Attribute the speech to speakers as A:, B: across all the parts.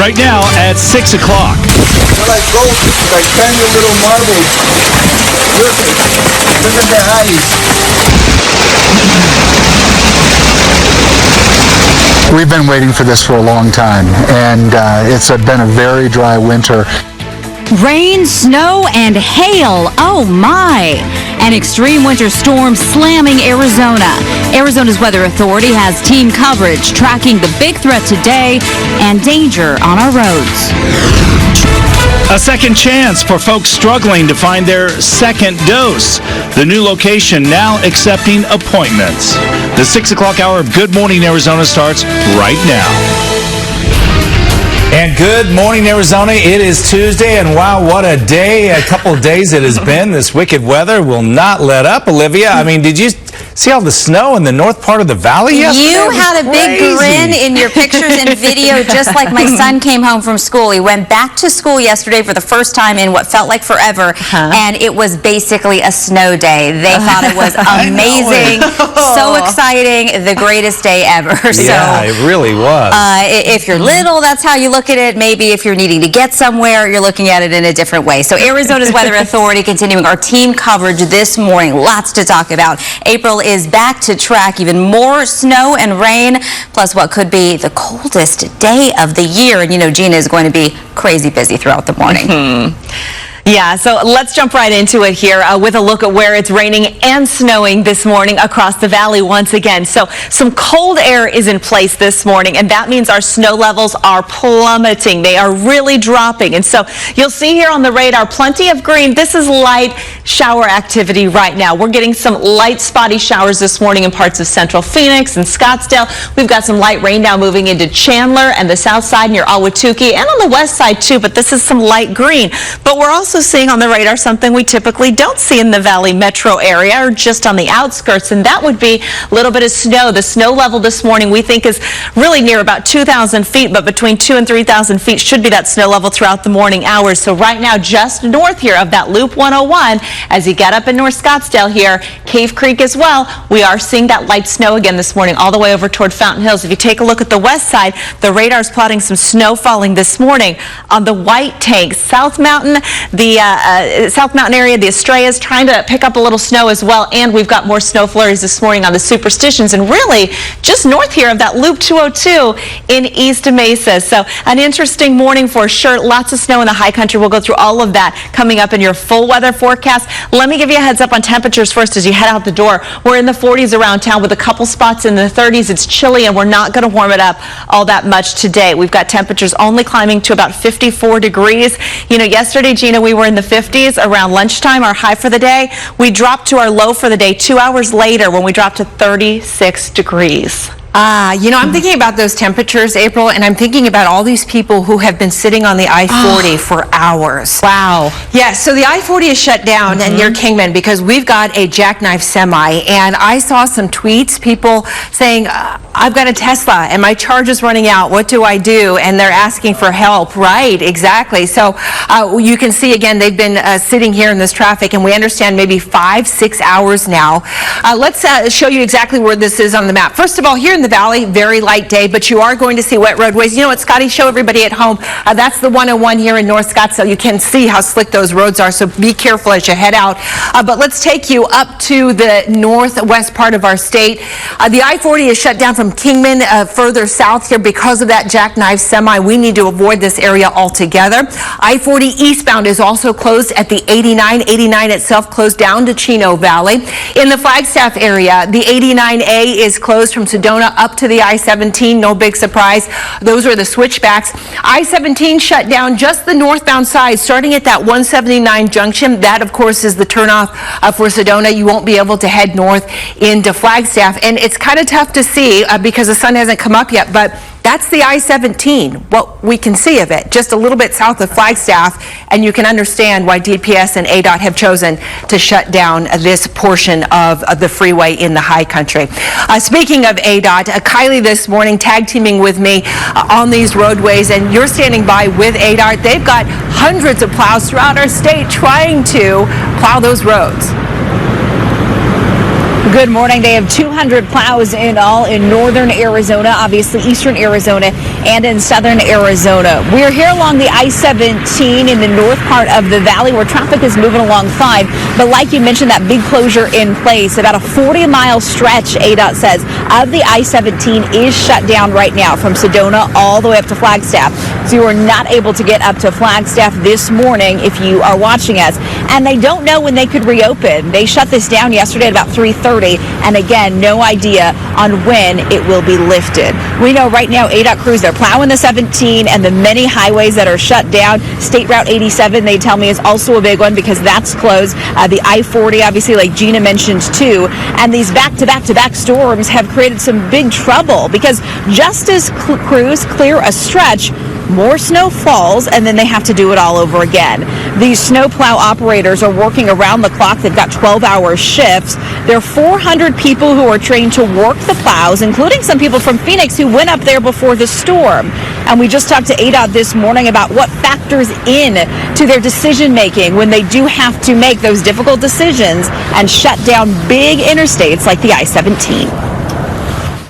A: right now at 6 o'clock.
B: They're like gold, like tiny little marbles. Look at their eyes.
C: We've been waiting for this for a long time, and it's been a very dry winter.
D: Rain, snow, and hail. Oh my! An extreme winter storm slamming Arizona. Arizona's Weather Authority has team coverage tracking the big threat today and danger on our roads.
A: A second chance for folks struggling to find their second dose. The new location now accepting appointments. The 6 o'clock hour of Good Morning Arizona starts right now.
E: And good morning, Arizona. It is Tuesday, and wow, what a day. A couple of days it has been. This wicked weather will not let up. Olivia, I mean, did you see all the snow in the north part of the valley yesterday?
F: You had a big grin in your pictures and video, just like my son came home from school. He went back to school yesterday for the first time in what felt like forever, and it was basically a snow day. They thought it was amazing, so exciting, the greatest day ever.
E: Yeah, it really was.
F: If you're little, that's how you look at it. Maybe if you're needing to get somewhere, you're looking at it in a different way. So Arizona's Weather Authority continuing our team coverage this morning. Lots to talk about. April is back to track even more snow and rain, plus what could be the coldest day of the year. And you know, Gina is going to be crazy busy throughout the morning.
G: Yeah, so let's jump right into it here with a look at where it's raining and snowing this morning across the valley once again. So some cold air is in place this morning, and that means our snow levels are plummeting. They are really dropping. And so you'll see here on the radar plenty of green. This is light shower activity right now. We're getting some light spotty showers this morning in parts of central Phoenix and Scottsdale. We've got some light rain now moving into Chandler and the south side near Ahwatukee and on the west side too, but this is some light green. But we're also seeing on the radar something we typically don't see in the Valley metro area or just on the outskirts, and that would be a little bit of snow. The snow level this morning we think is really near about 2,000 feet, but between 2,000 and 3,000 feet should be that snow level throughout the morning hours. So right now just north here of that Loop 101, as you get up in North Scottsdale here, Cave Creek as well, we are seeing that light snow again this morning all the way over toward Fountain Hills. If you take a look at the west side, the radar's plotting some snow falling this morning on the White Tank. South Mountain, the South Mountain area, the Estrellas, trying to pick up a little snow as well, and we've got more snow flurries this morning on the Superstitions, and really just north here of that Loop 202 in East Mesa. So an interesting morning for sure. Lots of snow in the high country. We'll go through all of that coming up in your full weather forecast. Let me give you a heads up on temperatures first as you head out the door. We're in the 40s around town with a couple spots in the 30s. It's chilly, and we're not going to warm it up all that much today. We've got temperatures only climbing to about 54 degrees. You know, yesterday, Gina, we were in the 50s around lunchtime, our high for the day. We dropped to our low for the day 2 hours later when we dropped to 36 degrees.
H: You know, I'm thinking about those temperatures, April, and I'm thinking about all these people who have been sitting on the I-40 for hours.
G: Wow.
H: Yeah, so the I-40 is shut down and near Kingman because we've got a jackknife semi, and I saw some tweets, people saying, I've got a Tesla and my charge is running out. What do I do? And they're asking for help. Right, exactly. So you can see, again, they've been sitting here in this traffic, and we understand maybe 5-6 hours now. Let's show you exactly where this is on the map. First of all, here in the valley, very light day, but you are going to see wet roadways. You know what, Scotty, show everybody at home. That's the 101 here in North Scottsdale. You can see how slick those roads are, so be careful as you head out. But let's take you up to the northwest part of our state. The I-40 is shut down from Kingman further south here because of that jackknife semi. We need to avoid this area altogether. I-40 eastbound is also closed at the 89. 89 itself closed down to Chino Valley. In the Flagstaff area, the 89A is closed from Sedona up to the I-17. No big surprise. Those are the switchbacks. I-17 shut down just the northbound side, starting at that 179 junction. That, of course, is the turnoff for Sedona. You won't be able to head north into Flagstaff. And it's kind of tough to see because the sun hasn't come up yet, but that's the I-17, what we can see of it, just a little bit south of Flagstaff, and you can understand why DPS and ADOT have chosen to shut down this portion of the freeway in the high country. Speaking of ADOT, Kylie this morning tag teaming with me on these roadways, and you're standing by with ADOT. They've got hundreds of plows throughout our state trying to plow those roads.
I: Good morning. They have 200 plows in all in northern Arizona, obviously eastern Arizona, and in southern Arizona. We're here along the I-17 in the north part of the valley where traffic is moving along fine. But like you mentioned, that big closure in place, about a 40-mile stretch, ADOT says, of the I-17 is shut down right now from Sedona all the way up to Flagstaff. So you are not able to get up to Flagstaff this morning if you are watching us. And they don't know when they could reopen. They shut this down yesterday at about 3:30. And again, no idea on when it will be lifted. We know right now ADOT crews, they're plowing the 17 and the many highways that are shut down. State Route 87, they tell me, is also a big one because that's closed. The I-40, obviously, like Gina mentioned too. And these back-to-back-to-back storms have created some big trouble because just as crews clear a stretch, more snow falls, and then they have to do it all over again. These snowplow operators are working around the clock. They've got 12-hour shifts. There are 400 people who are trained to work the plows, including some people from Phoenix who went up there before the storm. And we just talked to ADOT this morning about what factors in to their decision-making when they do have to make those difficult decisions and shut down big interstates like the I-17.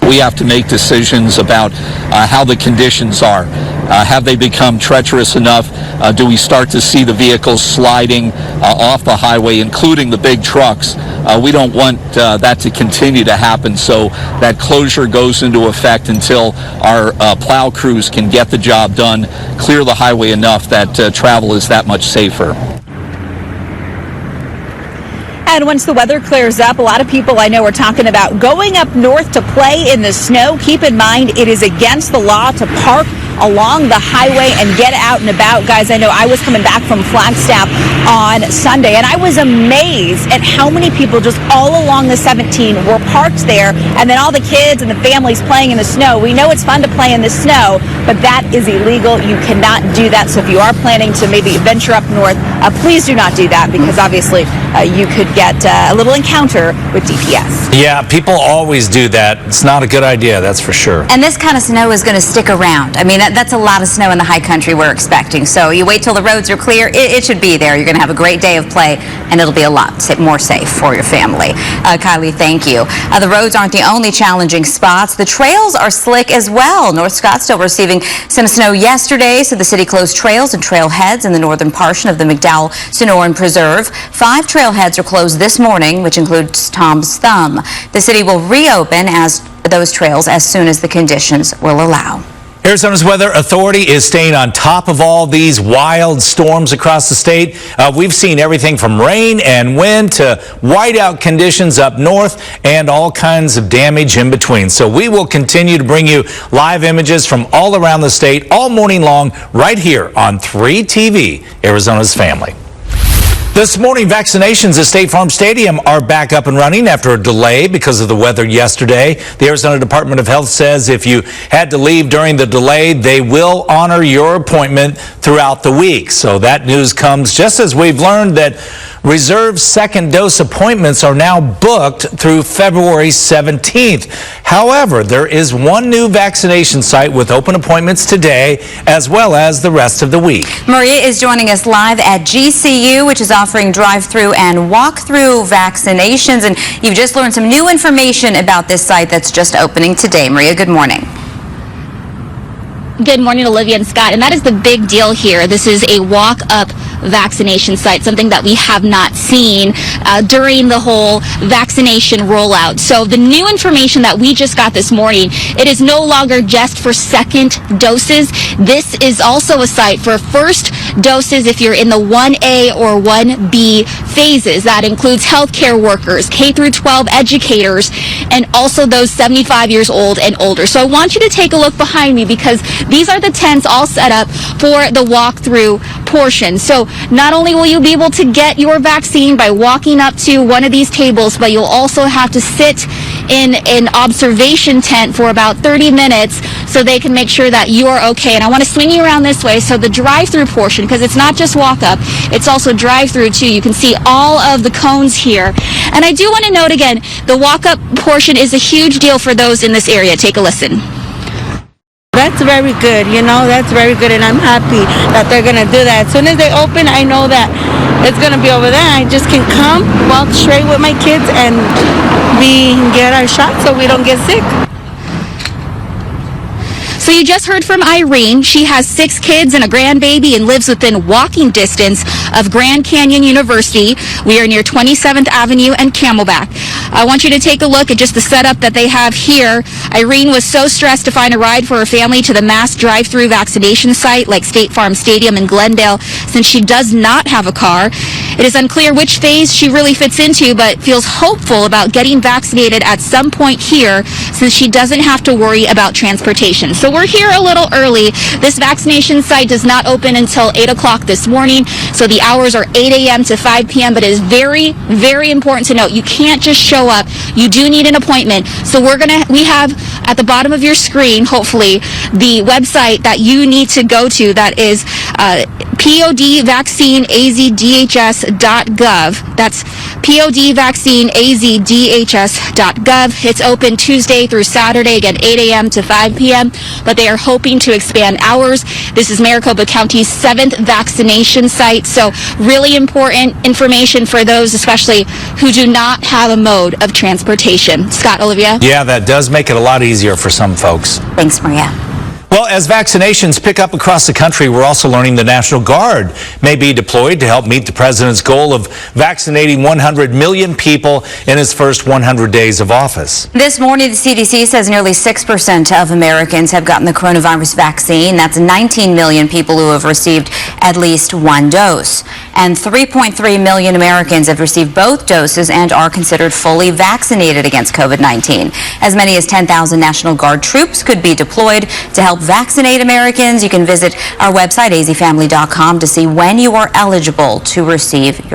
J: We have to make decisions about how the conditions are. Have they become treacherous enough? Do we start to see the vehicles sliding off the highway, including the big trucks? We don't want that to continue to happen, so that closure goes into effect until our plow crews can get the job done, clear the highway enough that travel is that much safer.
I: And once the weather clears up, a lot of people I know are talking about going up north to play in the snow. Keep in mind, it is against the law to park along the highway and get out and about. Guys, I know I was coming back from Flagstaff on Sunday, and I was amazed at how many people just all along the 17 were parked there, and then all the kids and the families playing in the snow. We know it's fun to play in the snow, but that is illegal. You cannot do that. So if you are planning to maybe venture up north, please do not do that because obviously you could get a little encounter with DPS.
E: Yeah, people always do that. It's not a good idea, that's for sure.
F: And this kind of snow is going to stick around. I mean, that's a lot of snow in the high country we're expecting. So you wait till the roads are clear. It should be there. You're going to have a great day of play, and it'll be a lot more safe for your family. Kylie, thank you. The roads aren't the only challenging spots. The trails are slick as well. North Scottsdale receiving some snow yesterday, so the city closed trails and trailheads in the northern portion of the McDowell-Sonoran Preserve. 5 trailheads are closed this morning, which includes Tom's Thumb. The city will reopen those trails as soon as the conditions will allow.
E: Arizona's Weather Authority is staying on top of all these wild storms across the state. We've seen everything from rain and wind to whiteout conditions up north and all kinds of damage in between. So we will continue to bring you live images from all around the state all morning long right here on 3 TV, Arizona's Family. This morning, vaccinations at State Farm Stadium are back up and running after a delay because of the weather yesterday. The Arizona Department of Health says if you had to leave during the delay, they will honor your appointment throughout the week. So that news comes just as we've learned that reserved second dose appointments are now booked through February 17th. However, there is one new vaccination site with open appointments today as well as the rest of the week.
F: Maria is joining us live at GCU, which is offering drive-through and walk-through vaccinations. And you've just learned some new information about this site that's just opening today. Maria, good morning.
K: Good morning, Olivia and Scott. And that is the big deal here. This is a walk-up vaccination site, something that we have not seen during the whole vaccination rollout. So the new information that we just got this morning, it is no longer just for second doses. This is also a site for first doses if you're in the 1A or 1B phases. That includes healthcare workers, K through 12 educators, and also those 75 years old and older. So I want you to take a look behind me because these are the tents all set up for the walkthrough portion. So not only will you be able to get your vaccine by walking up to one of these tables, but you'll also have to sit in an observation tent for about 30 minutes so they can make sure that you're okay. And I want to swing you around this way. So the drive-through portion, because it's not just walk-up, it's also drive-through too. You can see all of the cones here. And I do want to note again, the walk-up portion is a huge deal for those in this area. Take a listen.
L: That's very good, that's very good, and I'm happy that they're going to do that. As soon as they open, I know that it's going to be over there. I just can come, walk straight with my kids, and get our shot so we don't get sick.
K: So you just heard from Irene. She has 6 kids and a grandbaby and lives within walking distance of Grand Canyon University. We are near 27th Avenue and Camelback. I want you to take a look at just the setup that they have here. Irene was so stressed to find a ride for her family to the mass drive-through vaccination site like State Farm Stadium in Glendale since she does not have a car. It is unclear which phase she really fits into, but feels hopeful about getting vaccinated at some point here since she doesn't have to worry about transportation. So we're here a little early. This vaccination site does not open until 8 o'clock this morning, so the hours are 8 a.m. to 5 p.m., but it is very, very important to note you can't just show up. You do need an appointment. So we have at the bottom of your screen, hopefully, the website that you need to go to that is podvaccineazdhs.gov. That's podvaccineazdhs.gov. It's open Tuesday through Saturday, again, 8 a.m. to 5 p.m., but they are hoping to expand hours. This is Maricopa County's 7th vaccination site, so really important information for those especially who do not have a mode of transportation. Scott, Olivia?
E: Yeah, that does make it a lot easier for some folks.
F: Thanks, Maria.
E: Well, as vaccinations pick up across the country, we're also learning the National Guard may be deployed to help meet the president's goal of vaccinating 100 million people in his first 100 days of office.
F: This morning, the CDC says nearly 6% of Americans have gotten the coronavirus vaccine. That's 19 million people who have received at least one dose. And 3.3 million Americans have received both doses and are considered fully vaccinated against COVID-19. As many as 10,000 National Guard troops could be deployed to help vaccinate Americans. You can visit our website, azfamily.com, to see when you are eligible to receive your